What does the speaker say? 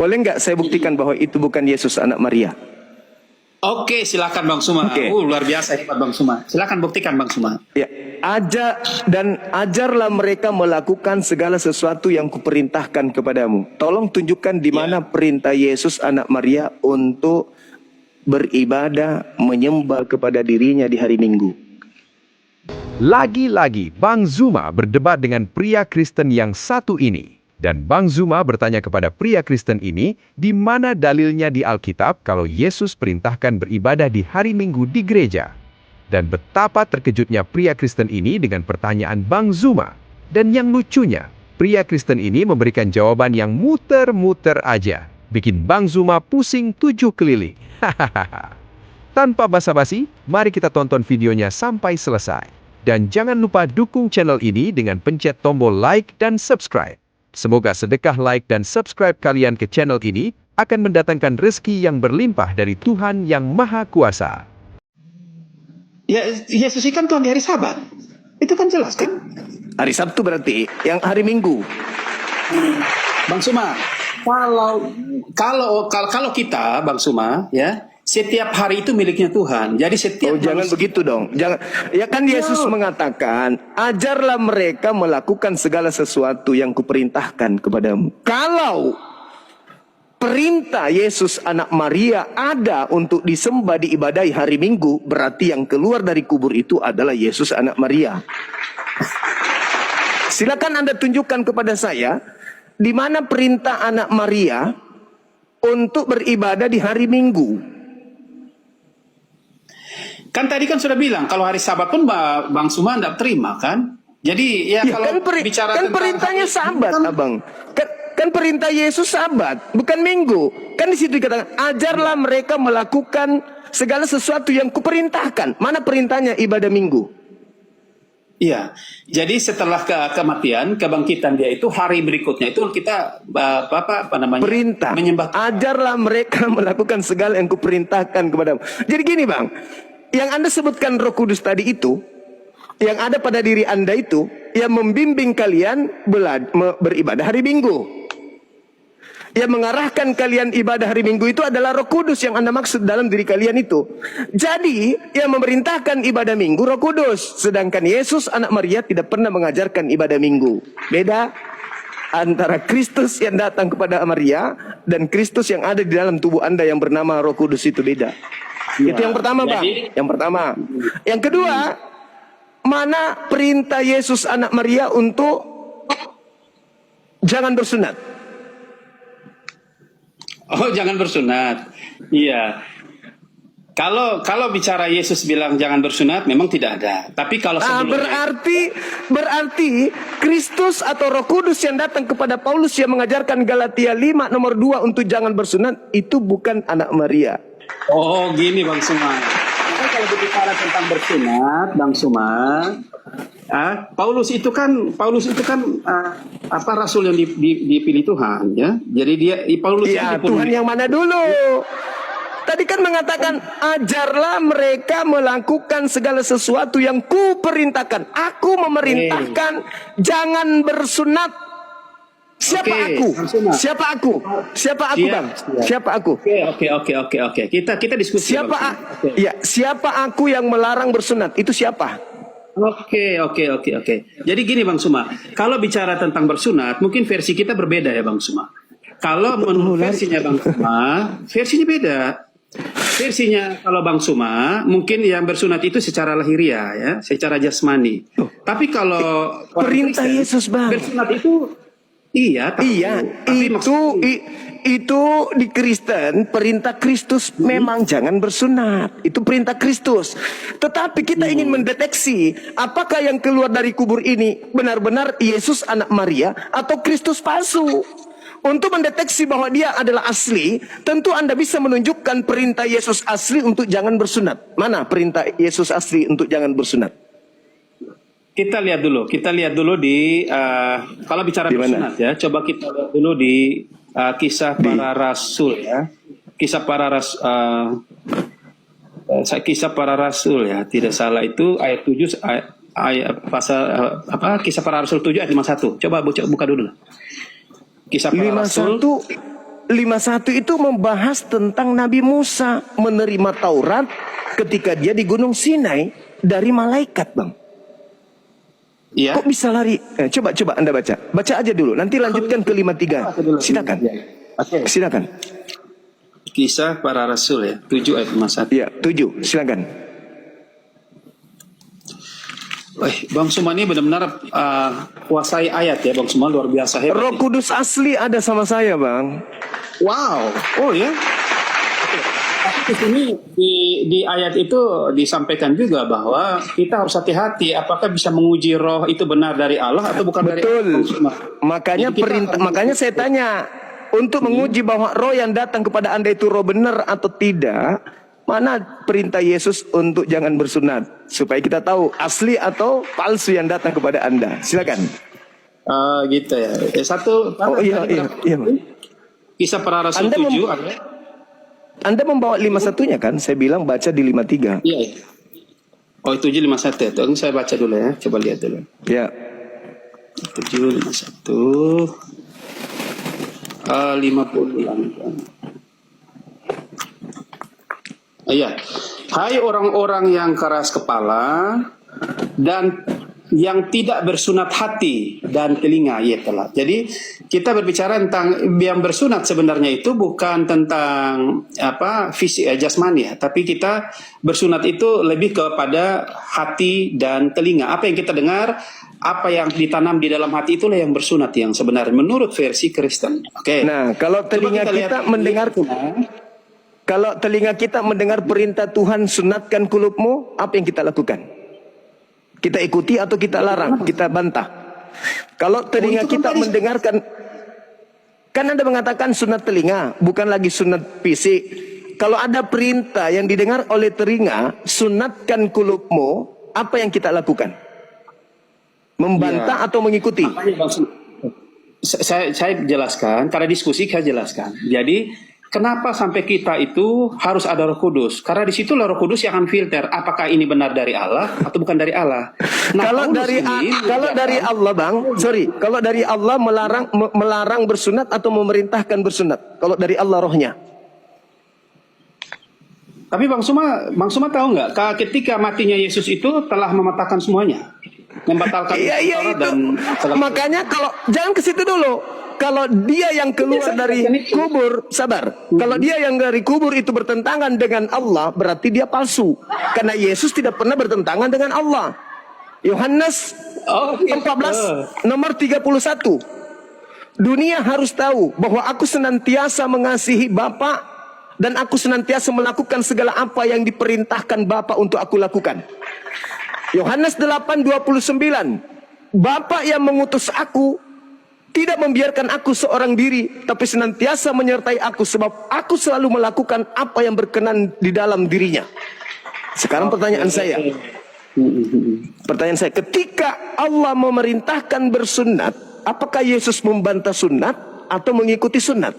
Boleh nggak saya buktikan bahwa itu bukan Yesus anak Maria? Oke, silakan Bang Suma. Oke. Luar biasa hebat Bang Suma. Silakan buktikan Bang Suma. Ya, ajarlah mereka melakukan segala sesuatu yang kuperintahkan kepadamu. Tolong tunjukkan di mana perintah Yesus anak Maria untuk beribadah, menyembah kepada dirinya di hari Minggu. Lagi-lagi Bang Zuma berdebat dengan pria Kristen yang satu ini. Dan Bang Zuma bertanya kepada pria Kristen ini, di mana dalilnya di Alkitab kalau Yesus perintahkan beribadah di hari Minggu di gereja. Dan betapa terkejutnya pria Kristen ini dengan pertanyaan Bang Zuma. Dan yang lucunya, pria Kristen ini memberikan jawaban yang muter-muter aja. Bikin Bang Zuma pusing 7 keliling. Hahaha. Tanpa basa-basi, mari kita tonton videonya sampai selesai. Dan jangan lupa dukung channel ini dengan pencet tombol like dan subscribe. Semoga sedekah like dan subscribe kalian ke channel ini akan mendatangkan rezeki yang berlimpah dari Tuhan yang Maha Kuasa. Ya, Yesus kan Tuhan di hari Sabat. Itu kan jelas kan? Hari Sabtu berarti, yang hari Minggu. Bang Suma, kalau kita Bang Suma ya, setiap hari itu miliknya Tuhan. Jadi setiap Jangan begitu dong. Jangan. Ya kan Yesus mengatakan, ajarlah mereka melakukan segala sesuatu yang kuperintahkan kepadamu. Kalau perintah Yesus anak Maria ada untuk disembah diibadahi hari Minggu, berarti yang keluar dari kubur itu adalah Yesus anak Maria. Silakan Anda tunjukkan kepada saya di mana perintah anak Maria untuk beribadah di hari Minggu. Kan tadi kan sudah bilang kalau hari Sabat pun Bang Suma tidak terima kan? Jadi ya kalau bicara kan tentang perintahnya Sabat, Abang. Kan perintah Yesus Sabat, bukan Minggu. Kan di situ dikatakan, ajarlah mereka melakukan segala sesuatu yang kuperintahkan. Mana perintahnya ibadah Minggu? Iya. Jadi setelah kematian, kebangkitan dia itu hari berikutnya itu kita apa namanya? Perintah. Menyembah. Ajarlah mereka melakukan segala yang kuperintahkan kepadamu. Jadi gini, Bang. Yang Anda sebutkan Roh Kudus tadi itu, yang ada pada diri Anda itu, yang membimbing kalian beribadah hari Minggu. Yang mengarahkan kalian ibadah hari Minggu itu adalah Roh Kudus yang Anda maksud dalam diri kalian itu. Jadi, yang memerintahkan ibadah Minggu Roh Kudus. Sedangkan Yesus anak Maria tidak pernah mengajarkan ibadah Minggu. Beda antara Kristus yang datang kepada Maria dan Kristus yang ada di dalam tubuh Anda yang bernama Roh Kudus itu beda. Itu yang pertama, Bang. Yang pertama. Yang kedua, mana perintah Yesus anak Maria untuk jangan bersunat? Oh, jangan bersunat. Iya. Kalau bicara Yesus bilang jangan bersunat, memang tidak ada. Tapi kalau berarti Kristus atau Roh Kudus yang datang kepada Paulus yang mengajarkan Galatia 5 nomor 2 untuk jangan bersunat itu bukan anak Maria. Oh, gini Bang Suma. Kalau berbicara tentang bersunat, Bang Suma, Paulus itu kan apa rasul yang dipilih Tuhan, ya. Jadi Paulus Tuhan yang mana dulu? Tadi kan mengatakan ajarlah mereka melakukan segala sesuatu yang kuperintahkan. Aku memerintahkan jangan bersunat. Siapa aku? Siapa aku? Siapa aku, Bang? Siapa aku? Oke. Kita diskusi. Siapa aku yang melarang bersunat? Itu siapa? Oke. Jadi gini Bang Suma, kalau bicara tentang bersunat, mungkin versi kita berbeda ya Bang Suma. Kalau menurut versinya Bang Suma, versinya beda. Versinya kalau Bang Suma, mungkin yang bersunat itu secara lahiriah ya, secara jasmani. Tapi kalau perintah Kristen, Yesus, Bang, bersunat itu tapi itu di Kristen perintah Kristus memang jangan bersunat. Itu perintah Kristus. Tetapi kita ingin mendeteksi apakah yang keluar dari kubur ini benar-benar Yesus anak Maria atau Kristus palsu. Untuk mendeteksi bahwa dia adalah asli, tentu Anda bisa menunjukkan perintah Yesus asli untuk jangan bersunat. Mana perintah Yesus asli untuk jangan bersunat? Kita lihat dulu di kalau bicara bersunat ya, coba kita lihat dulu di kisah para rasul ya. Kisah para rasul ya, tidak salah itu ayat 7 ayat pasal kisah para rasul 7 ayat 51. Coba buka dulu. Kisah para rasul 51 itu membahas tentang Nabi Musa menerima Taurat ketika dia di Gunung Sinai dari malaikat, Bang. Iya. Kok bisa lari? Coba Anda baca. Baca aja dulu, nanti lanjutkan ke 53. Silakan. Oke. Silakan. Kisah para Rasul ya, 7 ayat 51. Ya, 7. Silakan. Bang Suma ini benar-benar kuasai ayat ya, Bang Suma, luar biasa hebat. Roh Kudus asli ada sama saya, Bang. Wow. Oh ya. Tapi di sini di ayat itu disampaikan juga bahwa kita harus hati-hati apakah bisa menguji roh itu benar dari Allah atau bukan dari Allah. Betul. Bang Suma. Makanya Jadi kita perintah, harus- makanya saya tanya untuk menguji bahwa roh yang datang kepada Anda itu roh benar atau tidak. Mana perintah Yesus untuk jangan bersunat supaya kita tahu asli atau palsu yang datang kepada Anda. Silakan. Gitu ya. Satu. Oh iya. Bang. Kisah para Rasul Anda 7 ada. Anda membawa 51-nya kan? Saya bilang baca di 53. Iya. Oh, 751 ya. Tunggu saya baca dulu ya. Coba lihat dulu. Ya. 751 50. Iya. Hai orang-orang yang keras kepala dan yang tidak bersunat hati dan telinga, ya telah. Jadi kita berbicara tentang yang bersunat sebenarnya itu bukan tentang fisik jasmani ya, tapi kita bersunat itu lebih kepada hati dan telinga. Apa yang kita dengar, apa yang ditanam di dalam hati itulah yang bersunat yang sebenarnya menurut versi Kristen. Oke. Nah, kalau telinga kita mendengar kalau telinga kita mendengar perintah Tuhan sunatkan kulupmu, apa yang kita lakukan? Kita ikuti atau kita larang, kita bantah. Kalau telinga kita mendengarkan, kan Anda mengatakan sunat telinga, bukan lagi sunat fisik. Kalau ada perintah yang didengar oleh telinga, sunatkan kulupmu, apa yang kita lakukan? Membantah atau mengikuti? Saya jelaskan, karena diskusi saya jelaskan. Jadi kenapa sampai kita itu harus ada Roh Kudus? Karena di situ Roh Kudus yang akan filter apakah ini benar dari Allah atau bukan dari Allah. Nah, kalau dari Allah, Bang, kalau dari Allah melarang bersunat atau memerintahkan bersunat. Kalau dari Allah rohnya. Tapi Bang Suma tahu nggak? Ketika matinya Yesus itu telah mematahkan semuanya, membatalkan Taurat dan makanya kalau jangan ke situ dulu. Kalau dia yang keluar dari kubur, sabar. Kalau dia yang dari kubur itu bertentangan dengan Allah, berarti dia palsu. Karena Yesus tidak pernah bertentangan dengan Allah. Yohanes 14 nomor 31. Dunia harus tahu bahwa aku senantiasa mengasihi Bapa dan aku senantiasa melakukan segala apa yang diperintahkan Bapa untuk aku lakukan. Yohanes 8:29. Bapa yang mengutus aku tidak membiarkan aku seorang diri, tapi senantiasa menyertai aku sebab aku selalu melakukan apa yang berkenan di dalam dirinya. Sekarang pertanyaan saya, ketika Allah memerintahkan bersunat, apakah Yesus membantah sunat atau mengikuti sunat?